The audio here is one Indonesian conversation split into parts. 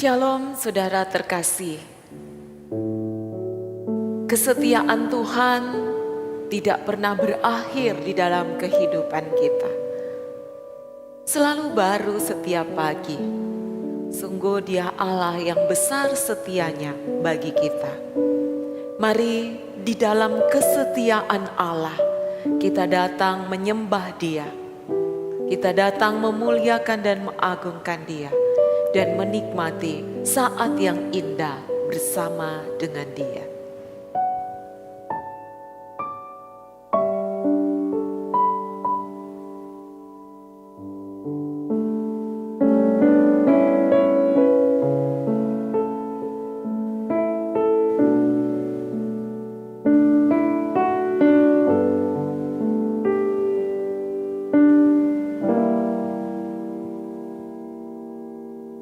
Shalom saudara terkasih. Kesetiaan Tuhan tidak pernah berakhir di dalam kehidupan kita. Selalu baru setiap pagi. Sungguh Dia Allah yang besar setianya bagi kita. Mari di dalam kesetiaan Allah kita datang menyembah Dia. Kita datang memuliakan dan mengagungkan Dia. Dan menikmati saat yang indah bersama dengan Dia.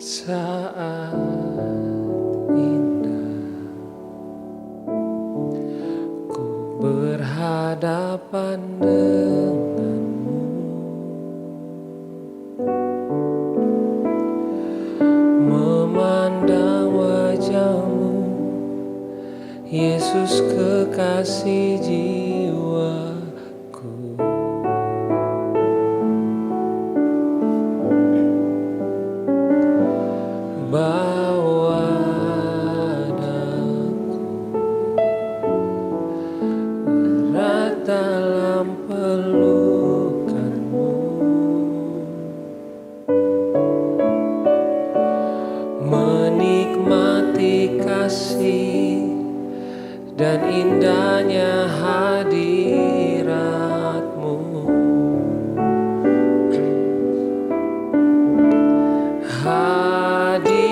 Saat indah ku berhadapan denganmu, memandang wajahmu, Yesus kekasih jiwaku. Bawa daku erat dalam pelukanmu, menikmati kasih dan indahnya hadiratmu. Hadiratmu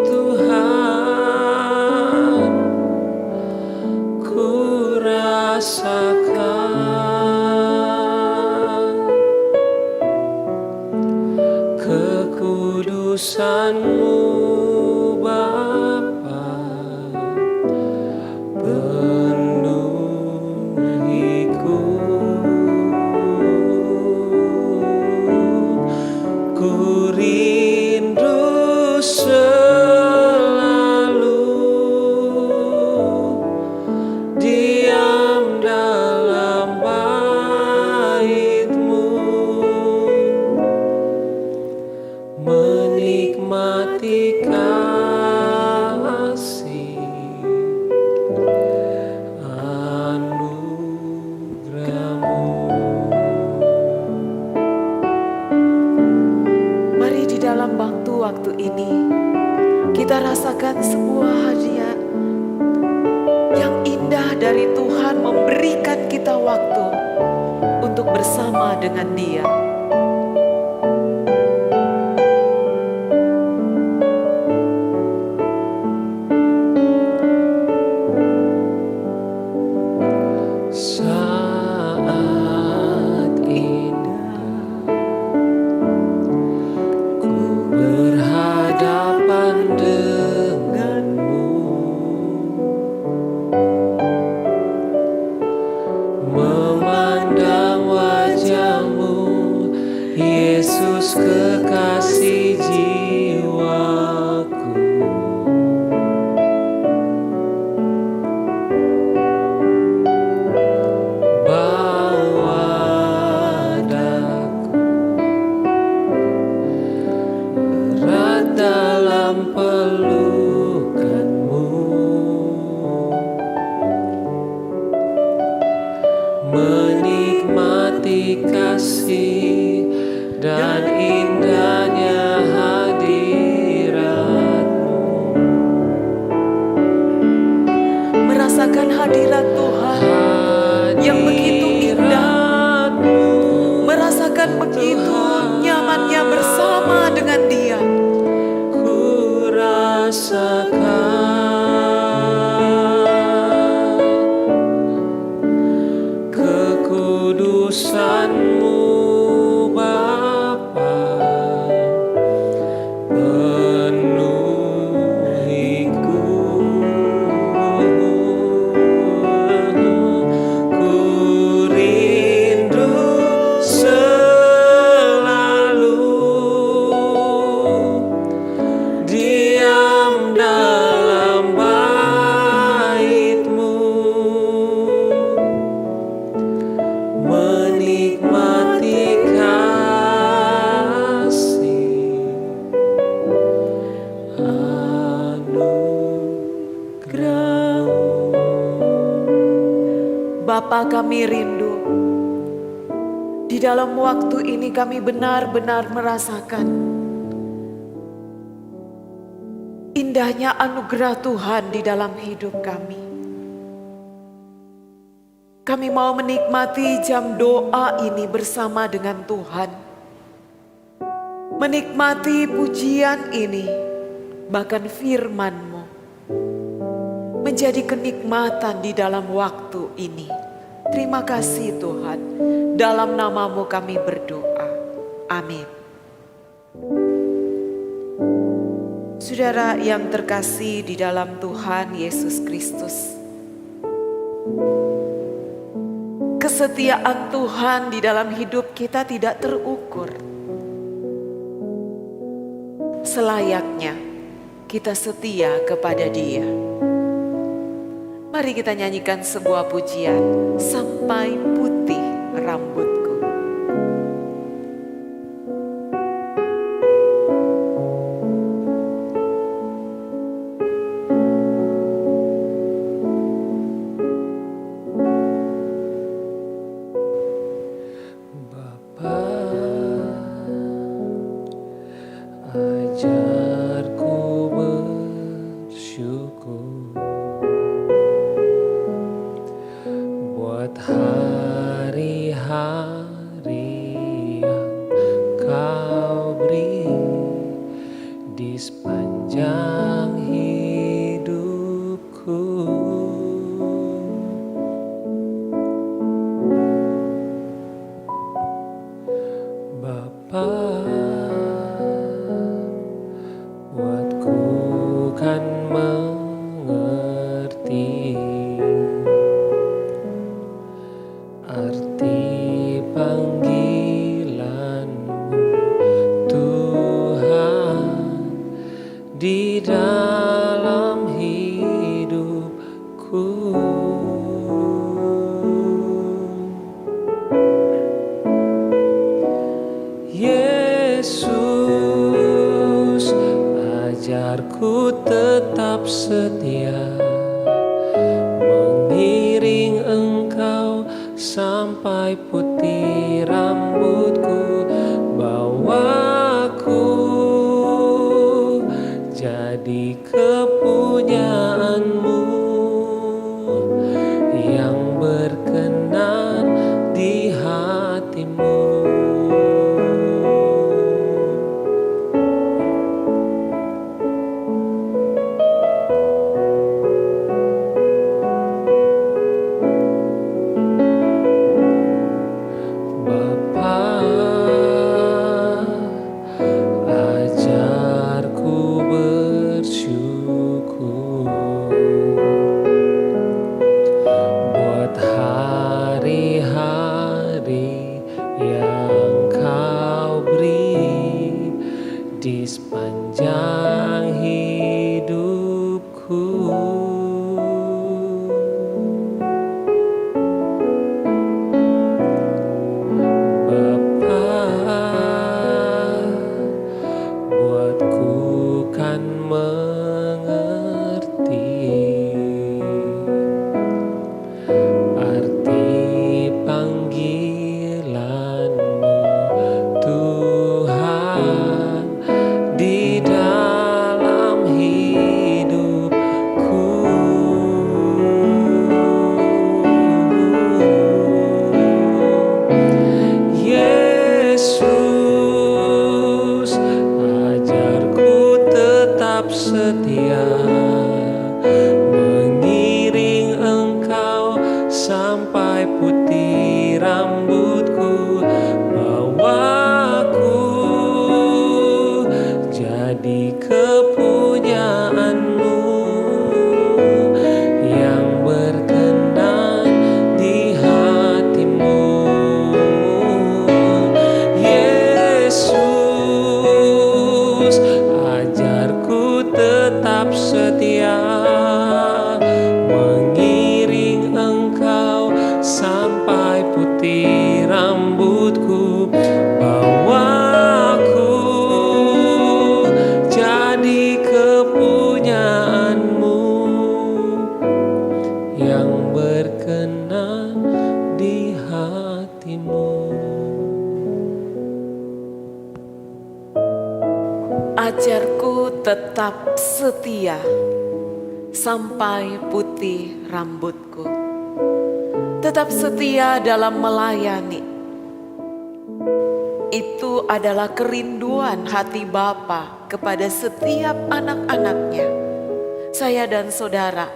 Tuhan, ku rasakan kekudusan-Mu Bapa, penuhiku. Ku rindu selalu diam dalam bait-Mu, menikmati kasih anugerah-Mu. Mari di dalam waktu-waktu ini kita rasakan sebuah hadiah yang indah dari Tuhan memberikan kita waktu untuk bersama dengan Dia. Saat indah ku berhadapan denganmu, memandang wajahmu, Yesus kekasih jiwaku. Bawa daku erat dalam pelukan-Mu, menikmati kasih dan indahnya hadirat-Mu. Merasakan hadirat Tuhan yang begitu indah, merasakan begitu nyamannya bersama dengan Dia. Ku rasakan kekudusan-Mu Bapa, penuhiku. Ku rindu selalu Bapa, kami rindu. Di dalam waktu ini kami benar-benar merasakan indahnya anugerah Tuhan di dalam hidup kami. Kami mau menikmati jam doa ini bersama dengan Tuhan. Menikmati pujian ini, bahkan firman-Mu, menjadi kenikmatan di dalam waktu ini. Terima kasih Tuhan, dalam nama-Mu kami berdoa. Amin. Saudara yang terkasih di dalam Tuhan Yesus Kristus, kesetiaan Tuhan di dalam hidup kita tidak terukur. Selayaknya kita setia kepada Dia. Mari kita nyanyikan sebuah pujian, Sampai Putih Rambutku. Bapa, ajarku bersyukur buat hari-hari yang Kau beri di sepanjang hidupku. Bapa, buatku kan mengerti arti panggilan-Mu, Tuhan, di dalam hidupku. Yesus, ajarku tetap setia mengiring Engkau sampai putih rambutku. Bawaku jadi kepunyaan-Mu yang berkenan di hati-Mu. Ajarku bersyukur buat hari-hari yang Kau beri di sepanjang hidupku. Buatku kan mengerti arti panggilan-Mu, Tuhan, di Ajarku tetap setia sampai putih rambutku. Tetap setia dalam melayani. Itu adalah kerinduan hati Bapa kepada setiap anak-anaknya, saya dan saudara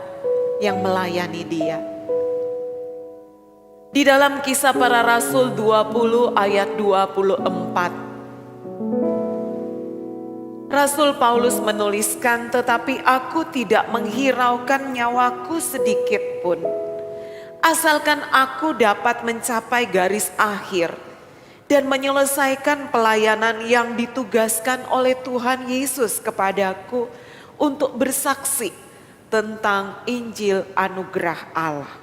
yang melayani Dia. Di dalam Kisah Para Rasul 20 ayat 24, Rasul Paulus menuliskan, "Tetapi aku tidak menghiraukan nyawaku sedikit pun, asalkan aku dapat mencapai garis akhir dan menyelesaikan pelayanan yang ditugaskan oleh Tuhan Yesus kepadaku untuk bersaksi tentang Injil anugerah Allah.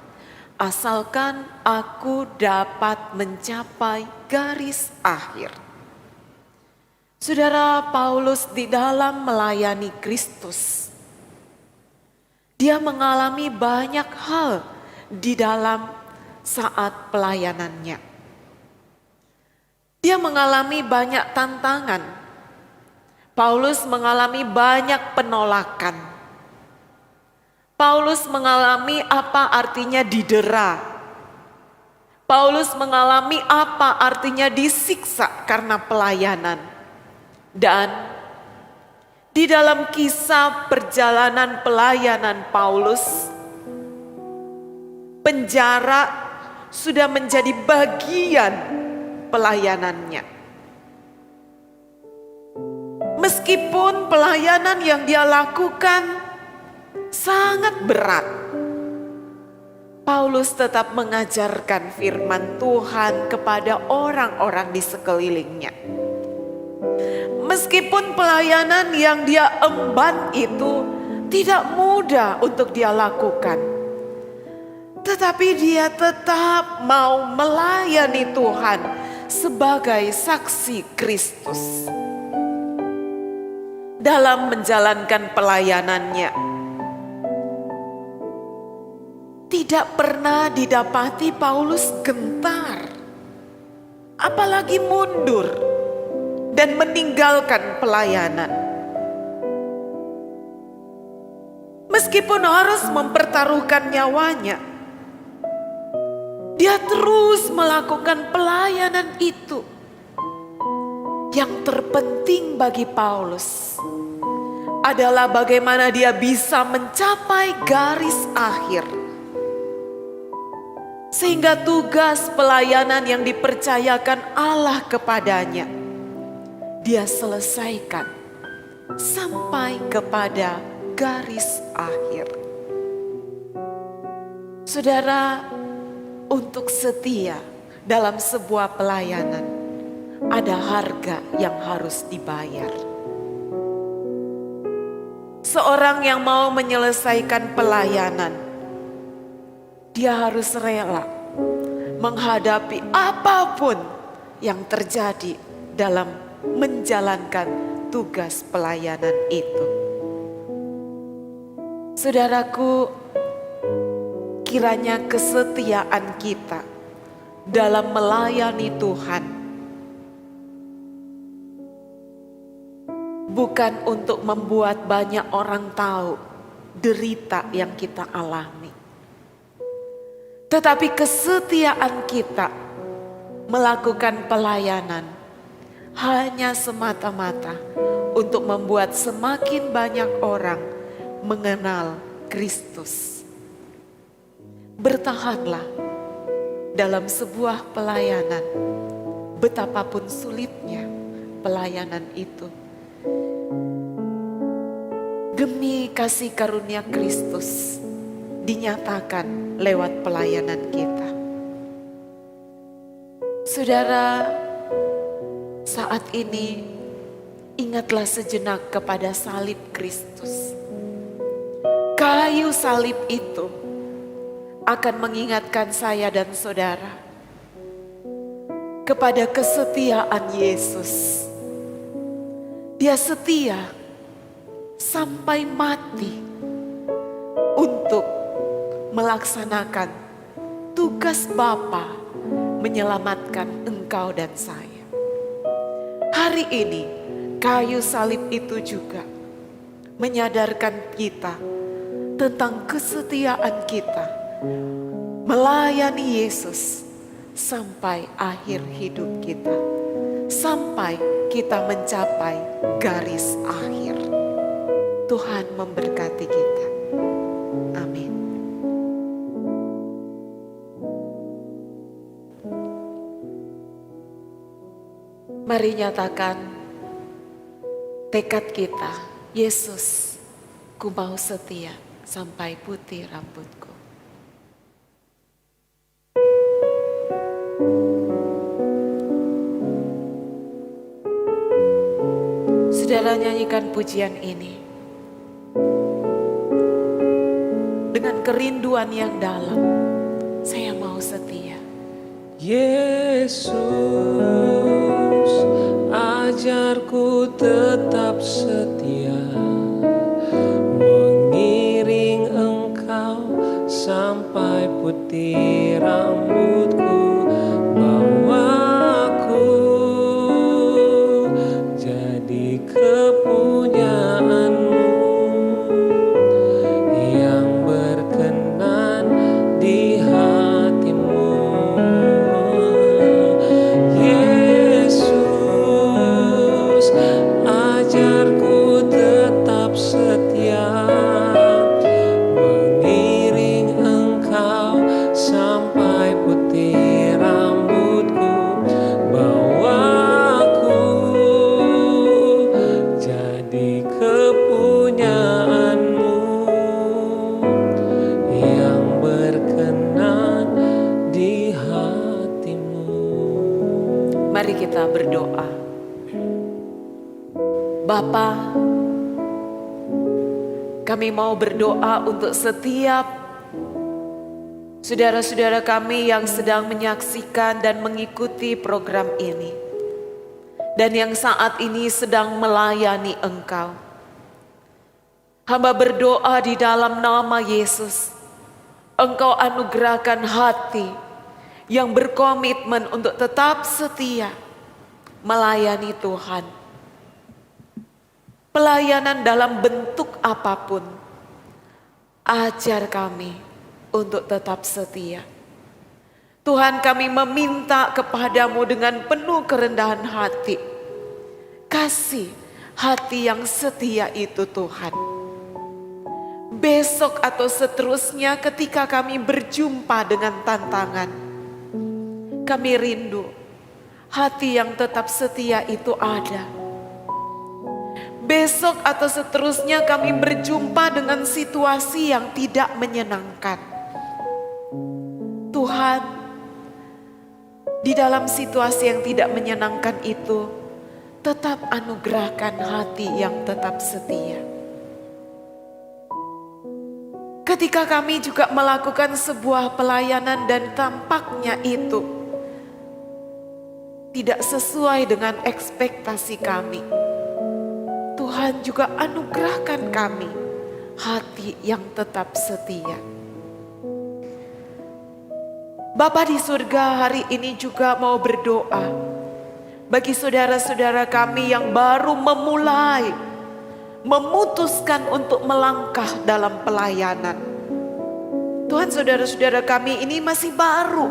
Asalkan aku dapat mencapai garis akhir." Saudara, Paulus di dalam melayani Kristus, dia mengalami banyak hal di dalam saat pelayanannya. Dia mengalami banyak tantangan. Paulus mengalami banyak penolakan. Paulus mengalami apa artinya didera. Paulus mengalami apa artinya disiksa karena pelayanan. Dan di dalam kisah perjalanan pelayanan Paulus, penjara sudah menjadi bagian pelayanannya. Meskipun pelayanan yang dia lakukan sangat berat, Paulus tetap mengajarkan firman Tuhan kepada orang-orang di sekelilingnya. Meskipun pelayanan yang dia emban itu tidak mudah untuk dia lakukan, tetapi dia tetap mau melayani Tuhan sebagai saksi Kristus. Dalam menjalankan pelayanannya, tidak pernah didapati Paulus gentar, apalagi mundur dan meninggalkan pelayanan. Meskipun harus mempertaruhkan nyawanya, dia terus melakukan pelayanan itu. Yang terpenting bagi Paulus adalah bagaimana dia bisa mencapai garis akhir, sehingga tugas pelayanan yang dipercayakan Allah kepadanya dia selesaikan sampai kepada garis akhir. Saudara, untuk setia dalam sebuah pelayanan ada harga yang harus dibayar. Seorang yang mau menyelesaikan pelayanan, dia harus rela menghadapi apapun yang terjadi dalam menjalankan tugas pelayanan itu. Saudaraku, kiranya kesetiaan kita dalam melayani Tuhan bukan untuk membuat banyak orang tahu derita yang kita alami, tetapi kesetiaan kita melakukan pelayanan hanya semata-mata untuk membuat semakin banyak orang mengenal Kristus. Bertahanlah dalam sebuah pelayanan, betapapun sulitnya pelayanan itu. Demi kasih karunia Kristus dinyatakan lewat pelayanan kita. Saudara, saat ini ingatlah sejenak kepada salib Kristus. Kayu salib itu akan mengingatkan saya dan saudara kepada kesetiaan Yesus. Dia setia sampai mati untuk melaksanakan tugas Bapa menyelamatkan engkau dan saya. Hari ini kayu salib itu juga menyadarkan kita tentang kesetiaan kita melayani Yesus sampai akhir hidup kita, sampai kita mencapai garis akhir. Tuhan memberkati kita. Amin. Mari nyatakan tekad kita, Yesus, ku mau setia sampai putih rambutku. Saudara nyanyikan pujian ini dengan kerinduan yang dalam. Saya mau setia. Yesus, ajarku tetap setia, mengiring Engkau sampai putih rambutku. Bawaku jadi kepunyaanmu yang berkenan di hatimu. Yesus, ajarku tetap setia, mengiring Engkau sampai putih rambutku. Bawaku jadi kepunyaanmu yang berkenan di hatimu. Mari kita berdoa. Bapa, kami mau berdoa untuk setiap saudara-saudara kami yang sedang menyaksikan dan mengikuti program ini, dan yang saat ini sedang melayani Engkau. Hamba berdoa di dalam nama Yesus, Engkau anugerahkan hati yang berkomitmen untuk tetap setia melayani Tuhan. Pelayanan dalam bentuk apapun, ajar kami untuk tetap setia. Tuhan, kami meminta kepadamu dengan penuh kerendahan hati. Kasih hati yang setia itu Tuhan. Besok atau seterusnya ketika kami berjumpa dengan tantangan, kami rindu hati yang tetap setia itu ada. Besok atau seterusnya kami berjumpa dengan situasi yang tidak menyenangkan. Tuhan, di dalam situasi yang tidak menyenangkan itu, tetap anugerahkan hati yang tetap setia. Ketika kami juga melakukan sebuah pelayanan dan tampaknya itu tidak sesuai dengan ekspektasi kami, Tuhan juga anugerahkan kami hati yang tetap setia. Bapa di surga, hari ini juga mau berdoa bagi saudara-saudara kami yang baru memutuskan untuk melangkah dalam pelayanan. Tuhan, saudara-saudara kami ini masih baru.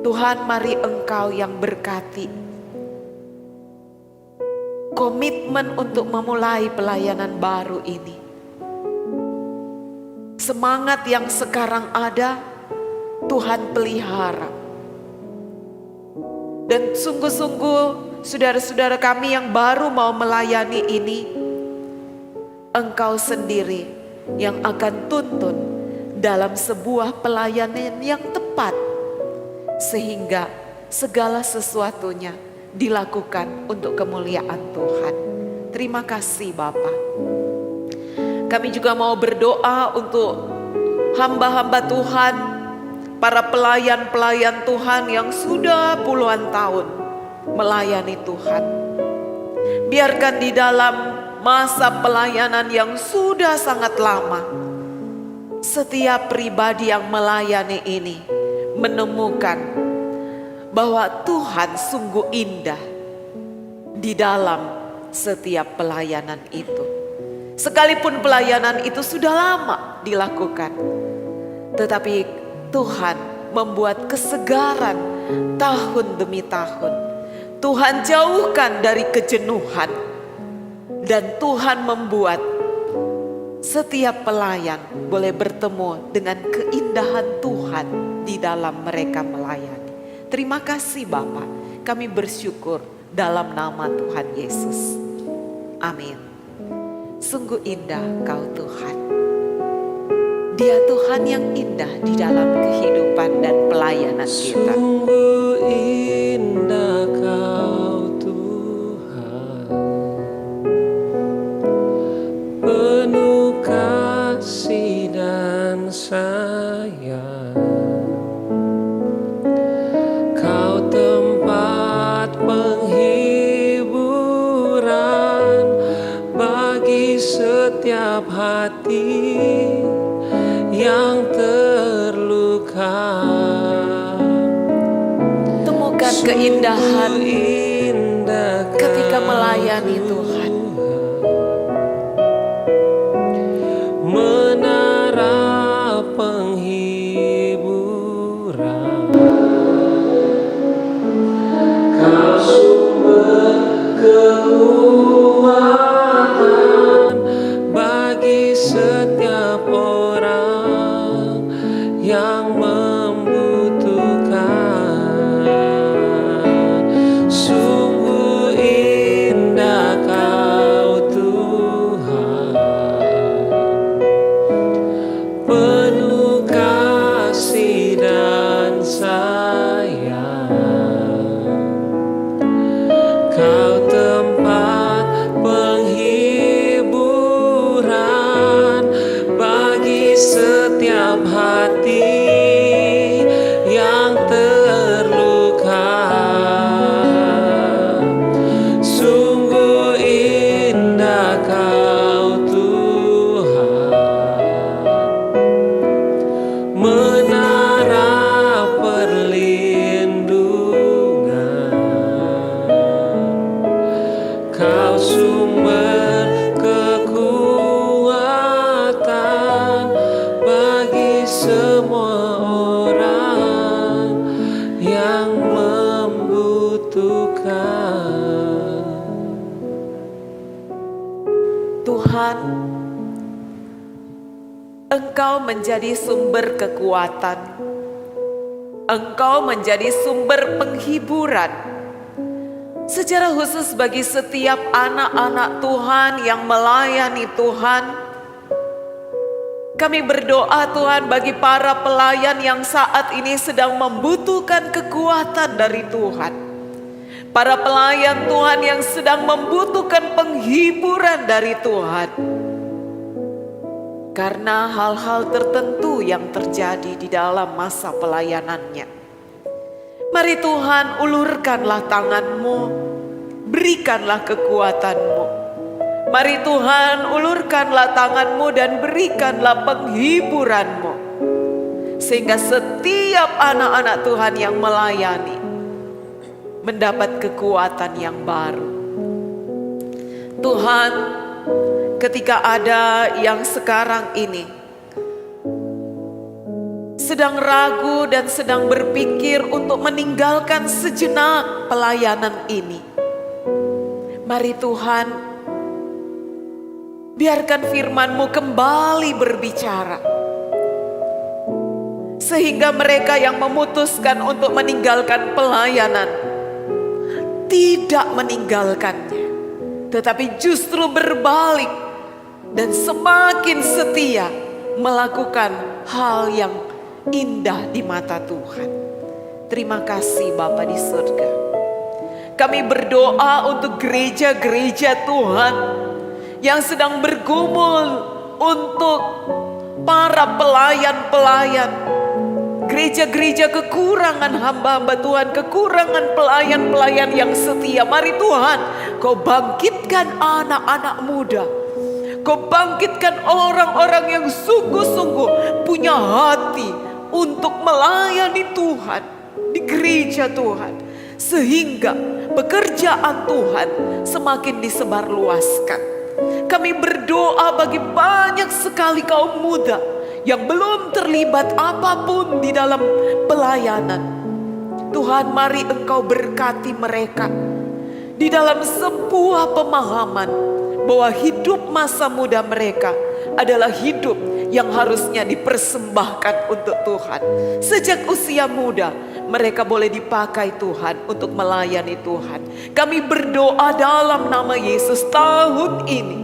Tuhan, mari Engkau yang berkati komitmen untuk memulai pelayanan baru ini. Semangat yang sekarang ada, Tuhan pelihara. Dan sungguh-sungguh saudara-saudara kami yang baru mau melayani ini, Engkau sendiri yang akan tuntun dalam sebuah pelayanan yang tepat, sehingga segala sesuatunya dilakukan untuk kemuliaan Tuhan. Terima kasih Bapa. Kami juga mau berdoa untuk hamba-hamba Tuhan, para pelayan-pelayan Tuhan yang sudah puluhan tahun melayani Tuhan. Biarkan di dalam masa pelayanan yang sudah sangat lama, setiap pribadi yang melayani ini menemukan bahwa Tuhan sungguh indah di dalam setiap pelayanan itu. Sekalipun pelayanan itu sudah lama dilakukan, tetapi Tuhan membuat kesegaran tahun demi tahun. Tuhan jauhkan dari kejenuhan, dan Tuhan membuat setiap pelayan boleh bertemu dengan keindahan Tuhan di dalam mereka melayani. Terima kasih Bapa, kami bersyukur dalam nama Tuhan Yesus. Amin. Sungguh indah Kau Tuhan. Dia Tuhan yang indah di dalam kehidupan dan pelayanan kita. Sungguh indah Kau Tuhan, penuh kasih dan sayang. Kau tempat penghiburan bagi setiap hati yang terluka. Temukan keindahan Indah ketika melayani Tuhan. Menara penghiburan, Kau sumber kekuatan bagi setiap orang yang membutuhkan. Sungguh indah Kau Tuhan, penuh kasih dan sayang. Kau tempat penghiburan bagi setiap hati yang terluka. Sungguh indah Kau Tuhan, menara perlindungan. Kau sumber kekuatan bagi semua orang yang membutuhkan. Tuhan, Engkau menjadi sumber kekuatan. Engkau menjadi sumber penghiburan. Secara khusus bagi setiap anak-anak Tuhan yang melayani Tuhan. Kami berdoa Tuhan bagi para pelayan yang saat ini sedang membutuhkan kekuatan dari Tuhan. Para pelayan Tuhan yang sedang membutuhkan penghiburan dari Tuhan. Karena hal-hal tertentu yang terjadi di dalam masa pelayanannya. Mari Tuhan, ulurkanlah tangan-Mu, berikanlah kekuatan-Mu. Mari Tuhan, ulurkanlah tangan-Mu dan berikanlah penghiburan-Mu. Sehingga setiap anak-anak Tuhan yang melayani mendapat kekuatan yang baru. Tuhan, ketika ada yang sekarang ini sedang ragu dan sedang berpikir untuk meninggalkan sejenak pelayanan ini, mari Tuhan, biarkan firman-Mu kembali berbicara, sehingga mereka yang memutuskan untuk meninggalkan pelayanan tidak meninggalkannya, tetapi justru berbalik dan semakin setia melakukan hal yang indah di mata Tuhan. Terima kasih Bapa di surga. Kami berdoa untuk gereja-gereja Tuhan yang sedang bergumul untuk para pelayan-pelayan. Gereja-gereja kekurangan hamba-hamba Tuhan, kekurangan pelayan-pelayan yang setia. Mari Tuhan, Kau bangkitkan anak-anak muda. Kau bangkitkan orang-orang yang sungguh-sungguh punya hati untuk melayani Tuhan di gereja Tuhan, sehingga pekerjaan Tuhan semakin disebarluaskan. Kami berdoa bagi banyak sekali kaum muda yang belum terlibat apapun di dalam pelayanan. Tuhan, mari Engkau berkati mereka di dalam sebuah pemahaman bahwa hidup masa muda mereka adalah hidup yang harusnya dipersembahkan untuk Tuhan. Sejak usia muda mereka boleh dipakai Tuhan untuk melayani Tuhan. Kami berdoa dalam nama Yesus, tahun ini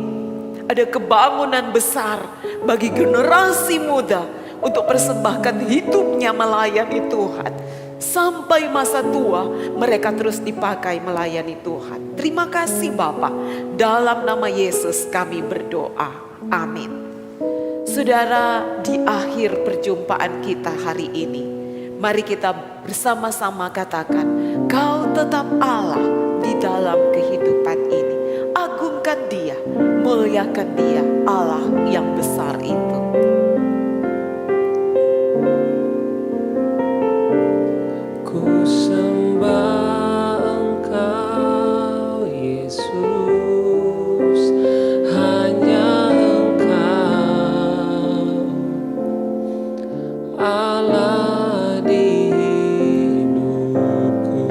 ada kebangunan besar bagi generasi muda untuk persembahkan hidupnya melayani Tuhan. Sampai masa tua mereka terus dipakai melayani Tuhan. Terima kasih Bapa. Dalam nama Yesus kami berdoa. Amin. Saudara, di akhir perjumpaan kita hari ini, mari kita bersama-sama katakan, Kau tetap Allah di dalam kehidupan ini. Agungkan Dia, muliakan Dia, Allah yang besar itu. Ku sembah Engkau Yesus, hanya Engkau Allah di hidupku.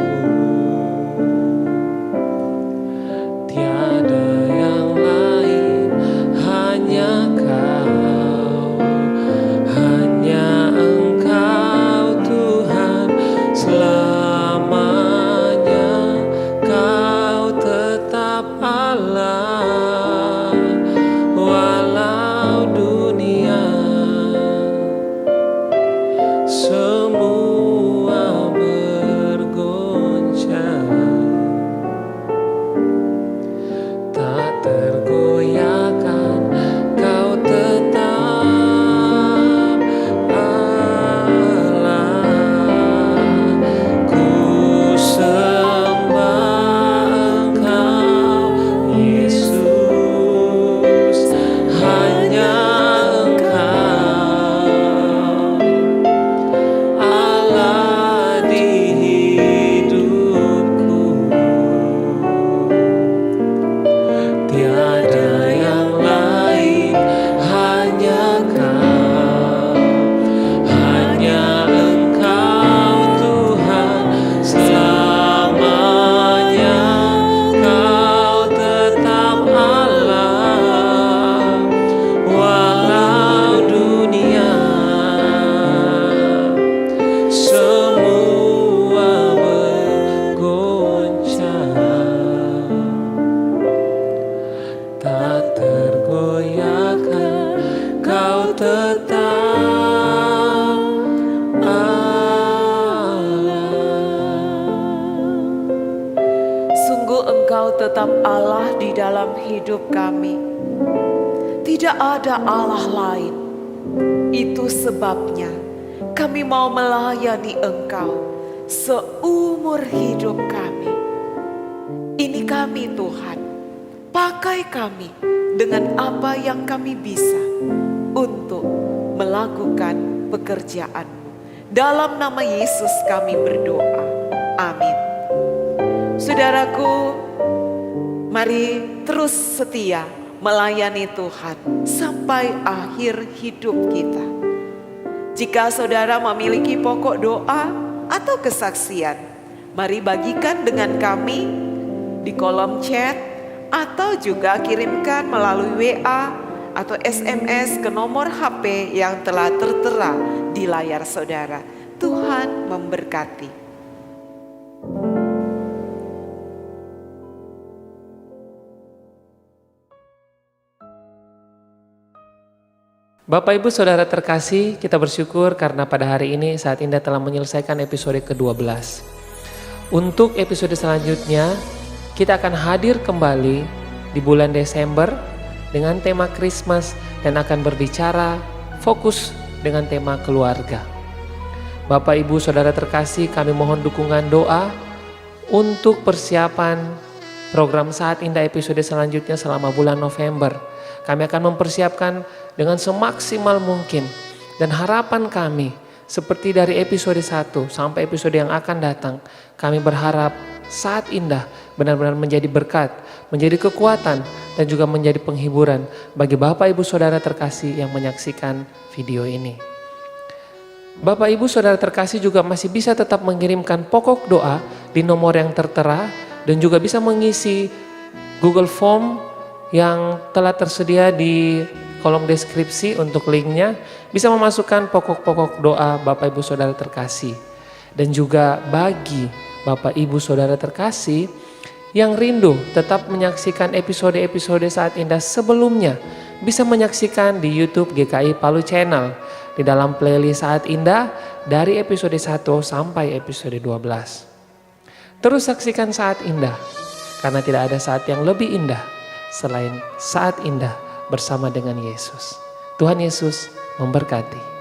Tiada yang lain, hanya Kau, hanya Engkau Tuhan selamanya. Kau tetap Allah walau dunia semua bergoncang, tak tergoyahkan. Kau tetap Allah. Ku sembah Engkau Yesus, hanya Engkau Allah di hidupku. Tiada yang lain, hanya Kau, hanya Engkau Tuhan selamanya. Kau tetap Allah walau dunia semua bergoncang, tak tergoyahkan. Kau tetap Allah. Sungguh Engkau tetap Allah di dalam hidup kami. Tidak ada Allah lain. Itu sebabnya kami mau melayani Engkau seumur hidup kami. Ini kami Tuhan, pakai kami dengan apa yang kami bisa untuk melakukan pekerjaan-Mu. Dalam nama Yesus kami berdoa. Amin. Saudaraku, mari terus setia melayani Tuhan sampai akhir hidup kita. Jika saudara memiliki pokok doa atau kesaksian, mari bagikan dengan kami di kolom chat atau juga kirimkan melalui WA atau SMS ke nomor HP yang telah tertera di layar saudara. Tuhan memberkati. Bapak Ibu Saudara terkasih, kita bersyukur karena pada hari ini saat Indah telah menyelesaikan episode ke-12. Untuk episode selanjutnya, kita akan hadir kembali di bulan Desember dengan tema Christmas dan akan berbicara fokus dengan tema keluarga. Bapak Ibu Saudara terkasih, kami mohon dukungan doa untuk persiapan program Saat Indah episode selanjutnya selama bulan November. Kami akan mempersiapkan dengan semaksimal mungkin dan harapan kami seperti dari episode 1 sampai episode yang akan datang, kami berharap Saat Indah benar-benar menjadi berkat, menjadi kekuatan, dan juga menjadi penghiburan bagi Bapak Ibu Saudara terkasih yang menyaksikan video ini. Bapak Ibu Saudara terkasih juga masih bisa tetap mengirimkan pokok doa di nomor yang tertera dan juga bisa mengisi Google Form yang telah tersedia di kolom deskripsi untuk linknya. Bisa memasukkan pokok-pokok doa Bapak Ibu Saudara terkasih. Dan juga bagi Bapak Ibu Saudara terkasih yang rindu tetap menyaksikan episode-episode Saat Indah sebelumnya, bisa menyaksikan di YouTube GKI Palu Channel di dalam playlist Saat Indah dari episode 1 sampai episode 12. Terus saksikan Saat Indah karena tidak ada saat yang lebih indah selain Saat Indah bersama dengan Yesus. Tuhan Yesus memberkati.